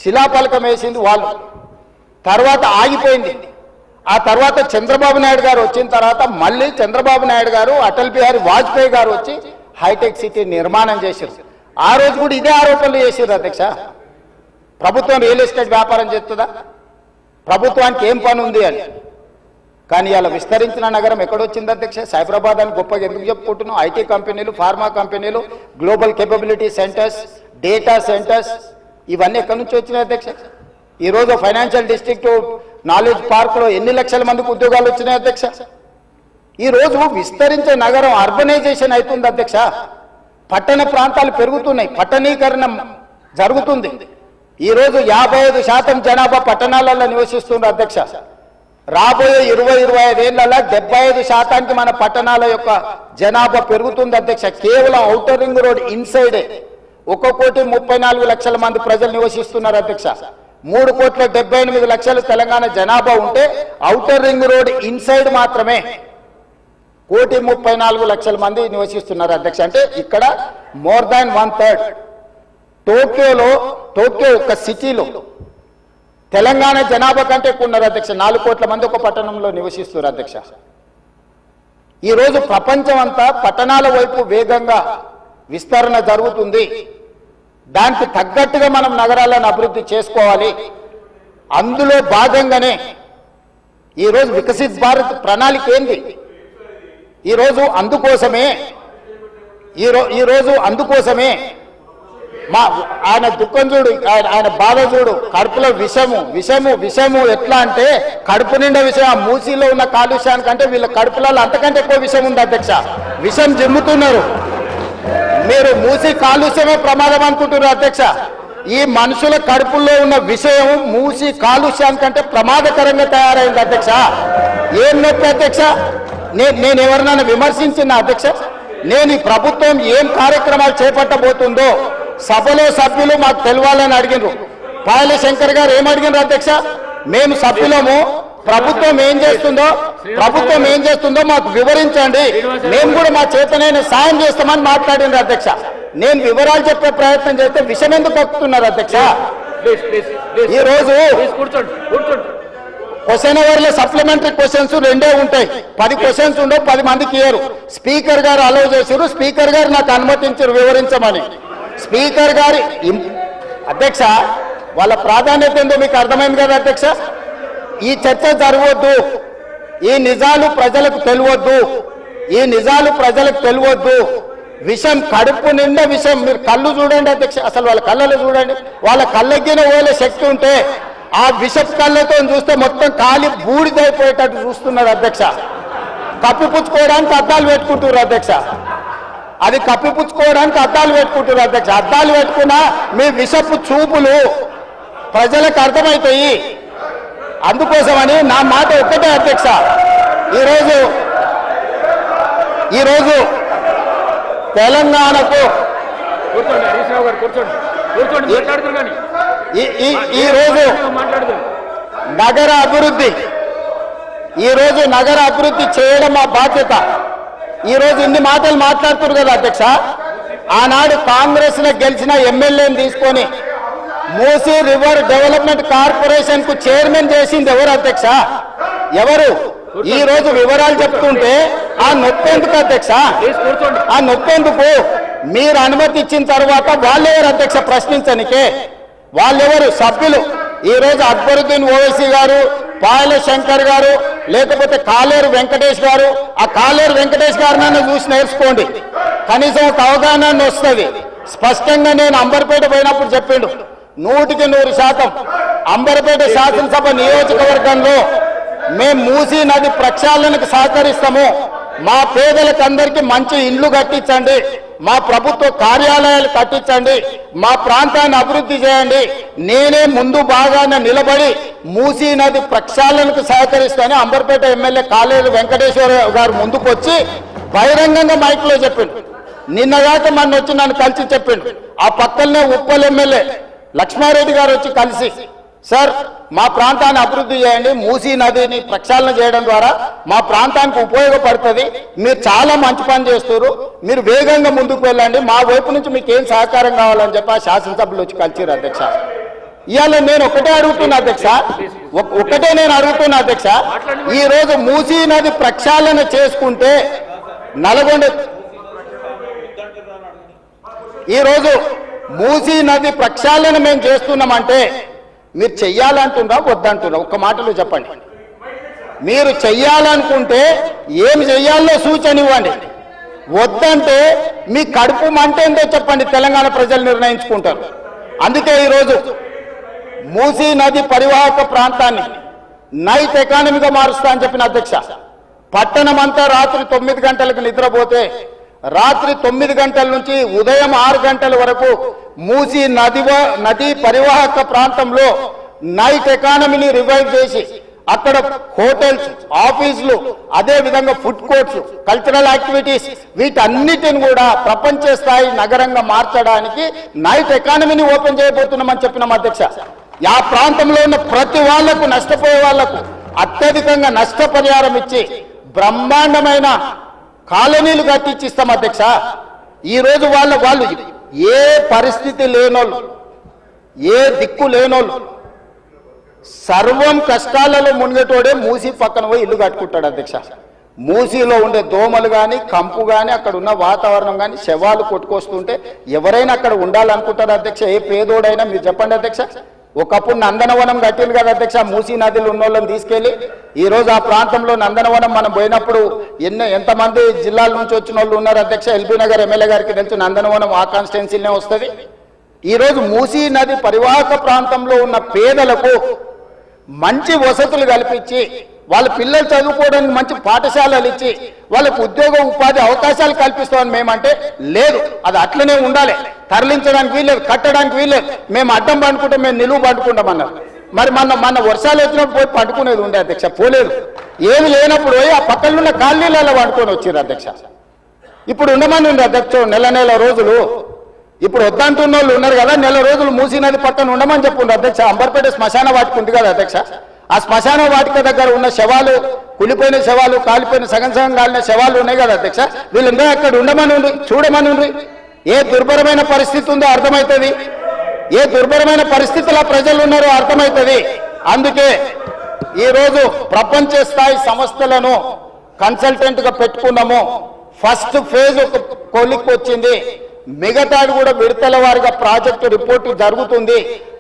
శిలాఫలకం వేసింది వాళ్ళు, తర్వాత ఆగిపోయింది. ఆ తర్వాత చంద్రబాబు నాయుడు గారు వచ్చిన తర్వాత మళ్ళీ చంద్రబాబు నాయుడు గారు, అటల్ బిహారీ వాజ్పేయి గారు వచ్చి హైటెక్ సిటీ నిర్మాణం చేశారు. ఆ రోజు కూడా ఇదే ఆరోపణలు చేశారు అధ్యక్ష. ప్రభుత్వం రియల్ ఎస్టేట్ వ్యాపారం చేస్తుందా, ప్రభుత్వానికి ఏం పని ఉంది అని. కానీ ఇలా విస్తరించిన నగరం ఎక్కడొచ్చింది అధ్యక్ష? సైబరాబాద్ అని గొప్పగా ఎందుకు చెప్పుకుంటున్నాం? ఐటీ కంపెనీలు, ఫార్మా కంపెనీలు, global capability centres, data centres, ఇవన్నీ ఎక్కడి నుంచి వచ్చినాయి అధ్యక్ష? ఈరోజు ఫైనాన్షియల్ డిస్ట్రిక్ట్, నాలెడ్జ్ పార్క్లో ఎన్ని లక్షల మందికి ఉద్యోగాలు వచ్చినాయి అధ్యక్ష? ఈరోజు విస్తరించే నగరం అర్బనైజేషన్ అవుతుంది అధ్యక్ష. పట్టణ ప్రాంతాలు పెరుగుతున్నాయి, పట్టణీకరణ జరుగుతుంది. ఈరోజు 55% జనాభా పట్టణాలలో నివసిస్తున్నారు అధ్యక్ష. రాబోయే 20-25 ఏళ్లలో 75% మన పట్టణాల యొక్క జనాభా పెరుగుతుంది అధ్యక్ష. కేవలం ఔటర్ రింగ్ రోడ్ ఇన్సైడే 1,34,00,000 మంది ప్రజలు నివసిస్తున్నారు అధ్యక్ష. 3,78,00,000 తెలంగాణ జనాభా ఉంటే ఔటర్ రింగ్ రోడ్ ఇన్సైడ్ మాత్రమే 1,34,00,000 మంది నివసిస్తున్నారు అధ్యక్ష. అంటే ఇక్కడ మోర్ దాన్ 1/3. టోక్యో ఒక సిటీలో తెలంగాణ జనాభా కంటే ఎక్కువ ఉన్నారు అధ్యక్ష. 4 కోట్ల మంది ఒక పట్టణంలో నివసిస్తున్నారు అధ్యక్ష. ఈరోజు ప్రపంచం అంతా పట్టణాల వైపు వేగంగా విస్తరణ జరుగుతుంది. దానికి తగ్గట్టుగా మనం నగరాలను అభివృద్ధి చేసుకోవాలి. అందులో భాగంగానే ఈరోజు వికసిత్ భారత్ ప్రణాళిక ఏంది? ఈరోజు అందుకోసమే ఆయన దుఃఖం చూడు, ఆయన బాధ చూడు, కడుపులో విషము ఎట్లా అంటే కడుపు నిండా విషయం. ఆ మూసీలో ఉన్న కాలుష్యానికంటే వీళ్ళ కడుపులలో అంతకంటే ఎక్కువ విషం ఉంది అధ్యక్ష. విషం జిమ్ముతున్నారు. మీరు మూసీ కాలుష్యమే ప్రమాదం అనుకుంటున్నారు అధ్యక్ష. ఈ మనుషుల కడుపుల్లో ఉన్న విషయం మూసీ కాలుష్యానికంటే ప్రమాదకరంగా తయారైంది అధ్యక్ష. ఏం నొప్పి అధ్యక్ష? నేను ఎవరినైనా విమర్శించిన అధ్యక్ష? నేను ఈ ప్రభుత్వం ఏం కార్యక్రమాలు చేపట్టబోతుందో సభలో సభ్యులు మాకు తెలవాలని అడిగినారు. పాయల శంకర్ గారు ఏమడిగినారు అధ్యక్ష? మేము సభ్యులము, ప్రభుత్వం ఏం చేస్తుందో మాకు వివరించండి, మేము కూడా మా చేతనైన సాయం చేస్తామని మాట్లాడినారు అధ్యక్ష. నేను వివరాలు చెప్పే ప్రయత్నం చేస్తే విషయం ఎందుకు కక్కుతున్నారు అధ్యక్ష? ఈరోజు క్వశ్చన్ అవర్లో సప్లిమెంటరీ క్వశ్చన్స్ 2 ఉంటాయి. 10 క్వశ్చన్స్ ఉండవు, 10 మందికి ఇయ్యరు. స్పీకర్ గారు అలౌ చేశారు, స్పీకర్ గారు నాకు అనుమతించారు వివరించమని. స్పీకర్ గారి అధ్యక్ష వాళ్ళ ప్రాధాన్యత ఏందో మీకు అర్థమైంది కదా అధ్యక్ష. ఈ చర్చ జరగవద్దు, ఈ నిజాలు ప్రజలకు తెలియవద్దు. విషం కడుపు నిండా విషం. మీరు కళ్ళు చూడండి అధ్యక్ష, అసలు వాళ్ళ కళ్ళలో చూడండి. వాళ్ళ కళ్ళగిన ఓలే శక్తి ఉంటే ఆ విషపు కళ్ళతో చూస్తే మొత్తం కాలి బూడిదైపోయేటట్టు చూస్తున్నారు అధ్యక్ష. కప్పిపుచ్చుకోవడానికి అద్దాలు పెట్టుకుంటున్నారు అధ్యక్ష. అది కప్పిపుచ్చుకోవడానికి అద్దాలు పెట్టుకుంటున్నారు అధ్యక్ష. అద్దాలు పెట్టుకున్నా మీ విషపు చూపులు ప్రజలకు అర్థమవుతాయి. అందుకోసమని నా మాట ఒక్కటే అధ్యక్ష. ఈరోజు తెలంగాణకు ఈరోజు నగర అభివృద్ధి చేయడం మా బాధ్యత. ఈరోజు ఇన్ని మాటలు మాట్లాడుతున్నారు కదా అధ్యక్ష. ఆనాడు కాంగ్రెస్ లో గెలిచిన ఎమ్మెల్యేని తీసుకొని మూసీ రివర్ డెవలప్మెంట్ కార్పొరేషన్ కు చైర్మన్ చేసింది ఎవరు అధ్యక్ష? ఎవరు? ఈ రోజు వివరాలు చెప్తుంటే ఆ నొప్పెందుకు అధ్యక్ష? ఆ నొప్పెందుకు? మీరు అనుమతి ఇచ్చిన తర్వాత వాళ్ళెవరు అధ్యక్ష ప్రశ్నించనికే? వాళ్ళెవరు సభ్యులు? ఈ రోజు అక్బరుద్దీన్ ఓవైసీ గారు, పాయల శంకర్ గారు, లేకపోతే కాలేరు వెంకటేష్ గారు. ఆ కాలేరు వెంకటేష్ గారినైనా చూసి నేర్చుకోండి, కనీసం ఒక అవగాహన వస్తుంది. స్పష్టంగా నేను అంబర్పేట పోయినప్పుడు చెప్పిండు, 100% అంబర్పేట శాసనసభ నియోజకవర్గంలో మేము మూసీ నది ప్రక్షాళనకు సహకరిస్తాము. మా పేదలకందరికీ మంచి ఇండ్లు కట్టించండి, మా ప్రభుత్వ కార్యాలయాలు కట్టించండి, మా ప్రాంతాన్ని అభివృద్ధి చేయండి. నేనే ముందు బాగానే నిలబడి మూసీ నది ప్రక్షాళనకు సహకరిస్తానని అంబర్పేట ఎమ్మెల్యే కాలేరు వెంకటేశ్వర గారు ముందుకు వచ్చి బహిరంగంగా మైక్లో చెప్పిండు. నిన్నగాక మొన్న వచ్చి నన్ను కలిసి చెప్పిండు. ఆ పక్కనే ఉప్పల్ ఎమ్మెల్యే లక్ష్మారెడ్డి గారు వచ్చి కలిసి, సార్ మా ప్రాంతాన్ని అభివృద్ధి చేయండి, మూసీ నదిని ప్రక్షాళన చేయడం ద్వారా మా ప్రాంతానికి ఉపయోగపడుతుంది, మీరు చాలా మంచి పని చేస్తారు, మీరు వేగంగా ముందుకు వెళ్ళండి, మా వైపు నుంచి మీకు ఏం సహకారం కావాలని చెప్పి ఆ శాసనసభలో వచ్చి కలిసిరు అధ్యక్ష. ఇవాళ నేను ఒకటే అడుగుతున్నా అధ్యక్ష, ఒకటే నేను అడుగుతున్నా అధ్యక్ష, ఈ రోజు మూసీ నది ప్రక్షాళన చేసుకుంటే నల్గొండ, ఈ రోజు మూసీ నది ప్రక్షాళన మేము చేస్తున్నామంటే మీరు చెయ్యాలంటున్నా వద్దంటున్నా? ఒక్క మాటలో చెప్పండి. మీరు చెయ్యాలనుకుంటే ఏం చెయ్యాలో సూచన ఇవ్వండి, వద్దంటే మీ కడుపు మంట ఏంటో చెప్పండి, తెలంగాణ ప్రజలు నిర్ణయించుకుంటారు. అందుకే ఈరోజు మూసీ నది పరివాహక ప్రాంతాన్ని నైట్ ఎకానమీగా మారుస్తా అని చెప్పిన అధ్యక్ష. పట్టణం అంతా రాత్రి 9 గంటలకు నిద్రపోతే రాత్రి 9 గంటల నుంచి ఉదయం 6 గంటల వరకు మూసీ నది పరివాహక ప్రాంతంలో నైట్ ఎకానమీని రివైవ్ చేసి అక్కడ హోటల్స్, ఆఫీసులు, అదే విధంగా ఫుడ్ కోర్ట్స్, కల్చరల్ యాక్టివిటీస్ వీటన్నిటిని కూడా ప్రపంచ స్థాయి నగరంగా మార్చడానికి నైట్ ఎకానమీని ఓపెన్ చేయబోతున్నామని చెప్పినాం అధ్యక్ష. ఆ ప్రాంతంలో ఉన్న ప్రతి వాళ్లకు, నష్టపోయే వాళ్లకు అత్యధికంగా నష్టపరిహారం ఇచ్చి బ్రహ్మాండమైన కాలనీలు కట్టించిస్తాం అధ్యక్ష. ఈ రోజు వాళ్ళు ఏ పరిస్థితి లేనోళ్ళు, ఏ దిక్కు లేనోళ్ళు, సర్వం కష్టాలలో మునిగేటోడే మూసీ పక్కన పోయి ఇల్లు కట్టుకుంటాడు అధ్యక్ష. మూసీలో ఉండే దోమలు కానీ, కంపు కానీ, అక్కడ ఉన్న వాతావరణం కానీ, శవాలు కొట్టుకొస్తుంటే ఎవరైనా అక్కడ ఉండాలనుకుంటారు అధ్యక్ష? ఏ పేదోడైనా మీరు చెప్పండి అధ్యక్ష. ఒకప్పుడు నందనవనం కట్టింది కదా అధ్యక్ష, మూసీ నదిలో ఉన్న వాళ్ళని తీసుకెళ్లి. ఈ రోజు ఆ ప్రాంతంలో నందనవనం మనం పోయినప్పుడు ఎంతమంది జిల్లాల నుంచి వచ్చిన వాళ్ళు ఉన్నారు అధ్యక్ష? ఎల్బీ నగర్ ఎమ్మెల్యే గారికి తెలుసు, నందనవనం ఆ కాన్స్టిట్యున్సీలోనే వస్తుంది. ఈ రోజు మూసీ నది పరివాహక ప్రాంతంలో ఉన్న పేదలకు మంచి వసతులు కల్పించి, వాళ్ళ పిల్లలు చదువుకోవడానికి మంచి పాఠశాలలు ఇచ్చి, వాళ్ళకు ఉద్యోగ ఉపాధి అవకాశాలు కల్పిస్తామని మేమంటే లేదు, అది అట్లనే ఉండాలి, తరలించడానికి వీల్లేదు, కట్టడానికి వీల్లేదు, మేము అడ్డం పండుకుంటాం, మేము నిలువు పండుకుంటామన్నారు. మరి మన వర్షాలు వచ్చినప్పుడు పోయి పండుకునేది ఉండే అధ్యక్ష, పోలేదు. ఏమి లేనప్పుడు పోయి ఆ పక్కన ఉన్న కాలనీలలో పండుకొని వచ్చారు అధ్యక్ష. ఇప్పుడు ఉండమని ఉంది అధ్యక్ష నెల రోజులు. ఇప్పుడు వద్దంటున్న వాళ్ళు ఉన్నారు కదా, నెల రోజులు మూసీ నది పక్కన ఉండమని చెప్పుండ్రు అధ్యక్ష. అంబర్పేట శ్మశాన వాటిక ఉంది కదా అధ్యక్ష, ఆ శ్మశాన వాటిక దగ్గర ఉన్న శవాలు, కులిపోయిన శవాలు, కాలిపోయిన సగం కాలిన శవాలు ఉన్నాయి కదా అధ్యక్ష, వీళ్ళందరూ అక్కడ ఉండమని ఉండి చూడమని ఉండి. ఏ దుర్భరమైన పరిస్థితి ఉందో అర్థమవుతుంది, ఏ దుర్భరమైన పరిస్థితుల్లో ప్రజలు ఉన్నారో అర్థమవుతుంది. అందుకే ఈరోజు ప్రపంచ స్థాయి సంస్థలను కన్సల్టెంట్ గా పెట్టుకున్నాము. ఫస్ట్ ఫేజ్ ఒక కొలిక్కి వచ్చింది, మిగతాది కూడా విడతల వారిగా ప్రాజెక్టు రిపోర్టు జరుగుతుంది.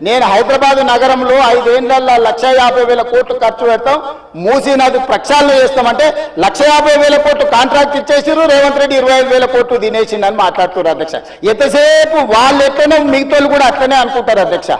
నేను హైదరాబాద్ నగరంలో 5 ఏళ్లలో 150,000 కోట్లు ఖర్చు పెడతాం, మూసీ నది ప్రక్షాళన చేస్తామంటే 150,000 కోట్లు కాంట్రాక్ట్ ఇచ్చేసిరు, రేవంత్ రెడ్డి 25,000 కోట్లు తినేసిండని మాట్లాడుతున్నారు అధ్యక్ష. ఎంతసేపు వాళ్ళు ఎట్లనో మిగతా కూడా అట్లనే అనుకుంటారు అధ్యక్ష.